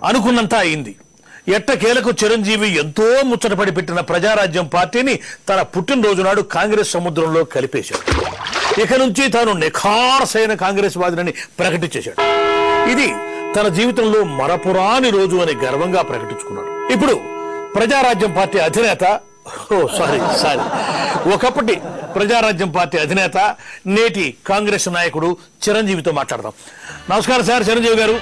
అనుకున్నంత అయింది. ఎట్టకేలకు చిరంజీవి ఎంతో ముచ్చటపడి పెట్టిన ప్రజారాజ్యం పార్టీని తన పుట్టినరోజు నాడు కాంగ్రెస్ సముద్రంలో కలిపేశాడు. ఇక నుంచి తాను నిఖార్సైన కాంగ్రెస్ వాదిని ప్రకటించేశాడు. ఇది తన జీవితంలో మరపురాని రోజు అని గర్వంగా ప్రకటించుకున్నాడు. ఇప్పుడు ప్రజారాజ్యం పార్టీ అధినేత ఒకప్పటి ప్రజారాజ్యం పార్టీ అధినేత నేటి కాంగ్రెస్ నాయకుడు చిరంజీవితో మాట్లాడదాం. నమస్కారం సార్ చిరంజీవి గారు.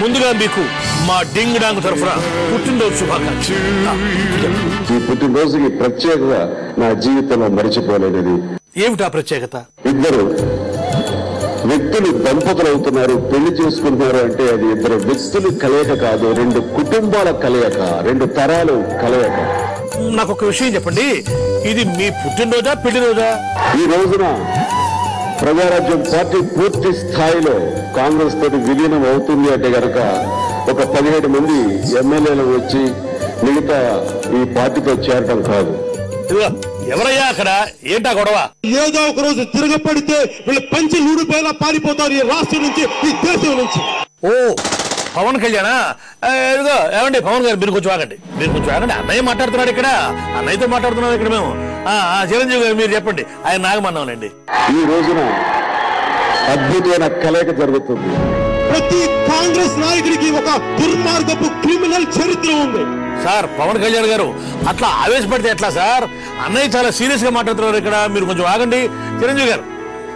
ముందుగా మీకు మా డింగ్ డాంగ్ తరఫున పుట్టినరోజు శుభాకాంక్షలు. ఈ పుట్టినరోజుకి ప్రత్యేకత నా జీవితంలో మరిచిపోలేనిది. ఏమిటా ప్రత్యేకత? ఇద్దరు వ్యక్తులు దంపతులు అవుతున్నారు, పెళ్లి చేసుకుంటున్నారు అంటే అది ఇద్దరు వ్యక్తులు కలయిక కాదు, రెండు కుటుంబాల కలయిక, రెండు తరాలు కలయిక. నాకు ఒక విషయం చెప్పండి, ఇది మీ పుట్టినరోజా పెళ్లి రోజా? ఈ రోజున ప్రజారాజ్యం పార్టీ పూర్తి స్థాయిలో కాంగ్రెస్ తోటి విలీనం అవుతుంది అంటే గనక ఒక 17 మంది ఎమ్మెల్యేలు వచ్చి మిగతా ఈ పార్టీతో చేరడం కాదు. ఎవరయ్యా అక్కడ? ఏంటా గొడవ? ఏదో ఒక రోజు తిరగపడితే వీళ్ళు పంచి ఊడిపోయేలా పారిపోతారు ఈ రాష్ట్రం నుంచి, ఈ దేశం నుంచి. ఓ పవన్ కళ్యాణా? ఏదో ఏమండి పవన్ గారు, మీరు కొంచెం ఆగండి. అన్నయ్య మాట్లాడుతున్నాడు ఇక్కడ, అన్నయ్యతో మాట్లాడుతున్నాం ఇక్కడ మేము. చిరంజీవి గారు మీరు చెప్పండి, ఆయన నాగమన్నాండి. ఈ రోజున అద్భుతమైన కలయిక జరుగుతుంది. ప్రతి కాంగ్రెస్ నాయకుడికి ఒక దుర్మార్గపు క్రిమినల్ చరిత్ర ఉంది. సార్ పవన్ కళ్యాణ్ గారు అట్లా ఆవేశపడితే ఎట్లా సార్? అన్నయ్య చాలా సీరియస్ గా మాట్లాడుతున్నారు ఇక్కడ, మీరు కొంచెం ఆగండి. చిరంజీవి గారు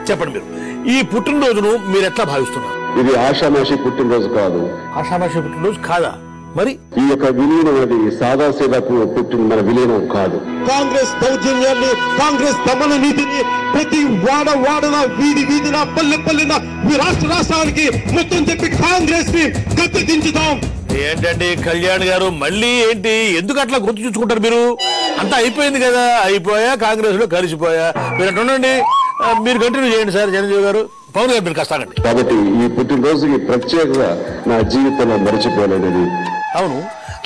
చెప్పండి, మీరు ఈ పుట్టినరోజును మీరు ఎట్లా భావిస్తున్నారు? ఇది ఆషామాషి పుట్టినరోజు కాదు. ఆషామాషి పుట్టినరోజు కాదా? మరి ఈ యొక్క విలీనం అనేది సాదాసీదాకు పుట్టిన మన విలీనం కాదు. కాంగ్రెస్ దౌర్జన్యాన్ని, కాంగ్రెస్ దమన నీతిని ప్రతి వాడన, వీధిన, పల్లెన ఈ రాష్ట్రానికి మొత్తం చెప్పి కాంగ్రెస్ ని గద్దె దించుతాం. ఏంటండి కళ్యాణ్ గారు, మళ్ళీ ఏంటి? ఎందుకు అట్లా గుర్తు చూసుకుంటారు మీరు? అంతా అయిపోయింది కదా, అయిపోయా కాంగ్రెస్ లో కలిసిపోయా. మీరు అట్లా ఉండండి, మీరు కంటిన్యూ చేయండి సార్. చిరంజీవి గారు, పవన్ గారు మీరు కష్టాలండి. కాబట్టి ఈ పుట్టినరోజుకి ప్రత్యేకత నా జీవితంలో మరిచిపోలేనిది. అవును,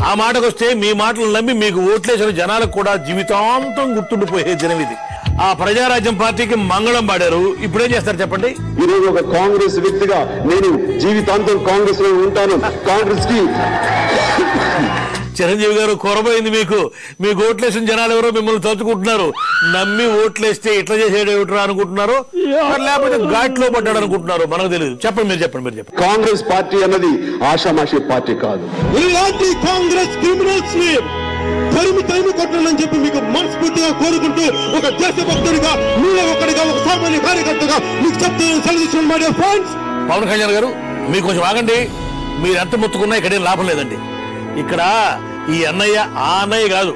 ఆ మాటకు వస్తే మీ మాటలు నమ్మి మీకు ఓట్లేసిన జనాలకు కూడా జీవితాంతం గుర్తుండిపోయే దినం ఇది. ఆ ప్రజారాజ్యం పార్టీకి మంగళం పాడారు, ఇప్పుడేం చేస్తారు చెప్పండి? ఈ రోజు ఒక కాంగ్రెస్ వ్యక్తిగా నేను జీవితాంతం కాంగ్రెస్ లో ఉంటాను. కాంగ్రెస్ కి చిరంజీవి గారు కొరబోయింది మీకు. మీకు ఓట్లేసిన జనాలు ఎవరో మిమ్మల్ని తలుచుకుంటున్నారు. నమ్మి ఓట్లేస్తే ఇట్లా చేసేటేమిట్రా అనుకుంటున్నారు, లేకపోతే ఘాట్లో పడ్డాడు అనుకుంటున్నారు, మనకు తెలియదు. చెప్పండి, మీరు చెప్పండి. కాంగ్రెస్ పార్టీ అన్నది ఆషామాషి పార్టీ కాదు. ఇలాంటి కాంగ్రెస్ క్రిమినల్స్ ని తరిమి కొట్టాలని చెప్పి మీకు మనస్ఫూర్తిగా కోరుకుంటూ, ఒక దేశభక్తుడిగా, మీలో ఒకటిగా, ఒక సామాన్య కార్యకర్తగా మీకు చెప్తున్నాను. My dear friends, Pawan Kalyan గారు మీరు కొంచెం ఆగండి. మీరు ఎంత మొత్తుకున్నా ఇక్కడేం లాభం లేదండి. ఇక్కడ ఈ అన్నయ్య ఆ అన్నయ్య కాదు,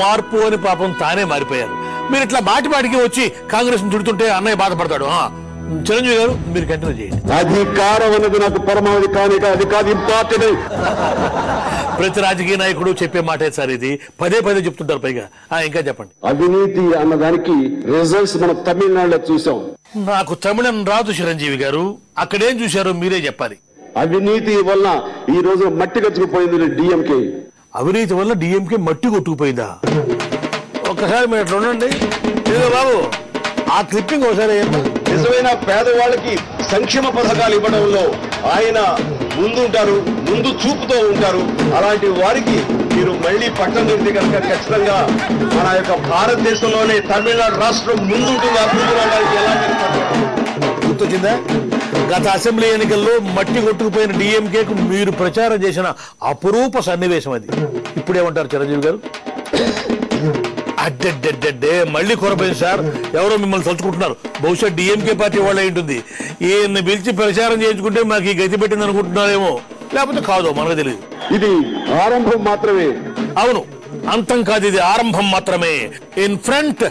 మార్పు అని పాపం తానే మారిపోయారు. మీరు ఇట్లా మాటికి వచ్చి కాంగ్రెస్ ని తిడుతుంటే అన్నయ్య బాధపడతాడు. చిరంజీవి గారు మీరు కంటిన్యూ చేయండి. అధికారం అనేది నాకు పరమావధి కానీ అది కాదు ఇంపార్టెంట్. ప్రతి రాజకీయ నాయకుడు చెప్పే మాటే సార్ ఇది, పదే చెప్తుంటారు. పైగా ఇంకా చెప్పండి. అవినీతి అన్నదానికి రిజల్ట్స్ మనం తమిళనాడులో చూసాం. నాకు తమిళం రాదు చిరంజీవి గారు, అక్కడేం చూశారో మీరే చెప్పాలి. అవినీతి వల్ల ఈ రోజు మట్టి గచ్చుకుపోయింది డిఎంకే. అవినీతి వల్ల డిఎంకే మట్టి కొట్టుకుపోయిందా? ఒక్కసారి మీరు అట్లా ఉండండి బాబు, ఆ క్లిప్పింగ్ ఒకసారి. నిజమైన పేదవాళ్ళకి సంక్షేమ పథకాలు ఇవ్వడంలో ఆయన ముందు చూపుతో ఉంటారు. అలాంటి వారికి మీరు మళ్ళీ పట్టం పెడితే కనుక ఖచ్చితంగా మన యొక్క భారతదేశంలోనే తమిళనాడు రాష్ట్రం ముందుంటుంది. అభివృద్ధి అవడానికి ఎలాంటి గుర్తొచ్చిందా? గత అసెంబ్లీ ఎన్నికల్లో మట్టి కొట్టుకుపోయిన డిఎంకేకు మీరు ప్రచారం చేసిన అపురూప సన్నివేశం అది. ఇప్పుడేమంటారు చిరంజీవి గారు? అడ్డెడ్డెడ్డే మళ్ళీ కొరపోయింది సార్. ఎవరో మిమ్మల్ని తలుచుకుంటున్నారు. బహుశా డిఎంకే పార్టీ వాళ్ళే ఉంటుంది. ఈయన్ని పిలిచి ప్రచారం చేయించుకుంటే మాకు ఈ గతి పెట్టింది అనుకుంటున్నారేమో, లేకపోతే కాదో మనకు తెలియదు. ఇది ఆరంభం మాత్రమే. అవును, అంతం కాదు, ఇది ఆరంభం మాత్రమే. In front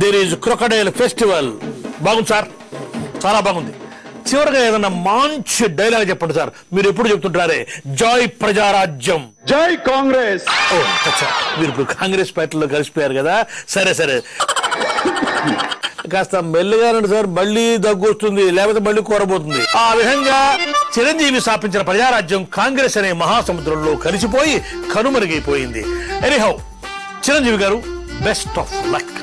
there is crocodile festival. బాగుంది సార్, చాలా బాగుంది. చివరిగా ఏదన్నా మంచి డైలాగ్ చెప్పండి సార్. మీరు ఎప్పుడు చెప్తుంటారే జై ప్రజారాజ్యం, జై కాంగ్రెస్. మీరు ఇప్పుడు కాంగ్రెస్ పార్టీలో కలిసిపోయారు కదా, సరే కాస్త మెల్లిగా రండి సార్, మళ్ళీ దగ్గు వస్తుంది, లేకపోతే మళ్ళీ కోరబోతుంది. ఆ విధంగా చిరంజీవి స్థాపించిన ప్రజారాజ్యం కాంగ్రెస్ అనే మహాసముద్రంలో కలిసిపోయి కనుమరుగైపోయింది. ఎనీహౌ చిరంజీవి గారు, బెస్ట్ ఆఫ్ లక్.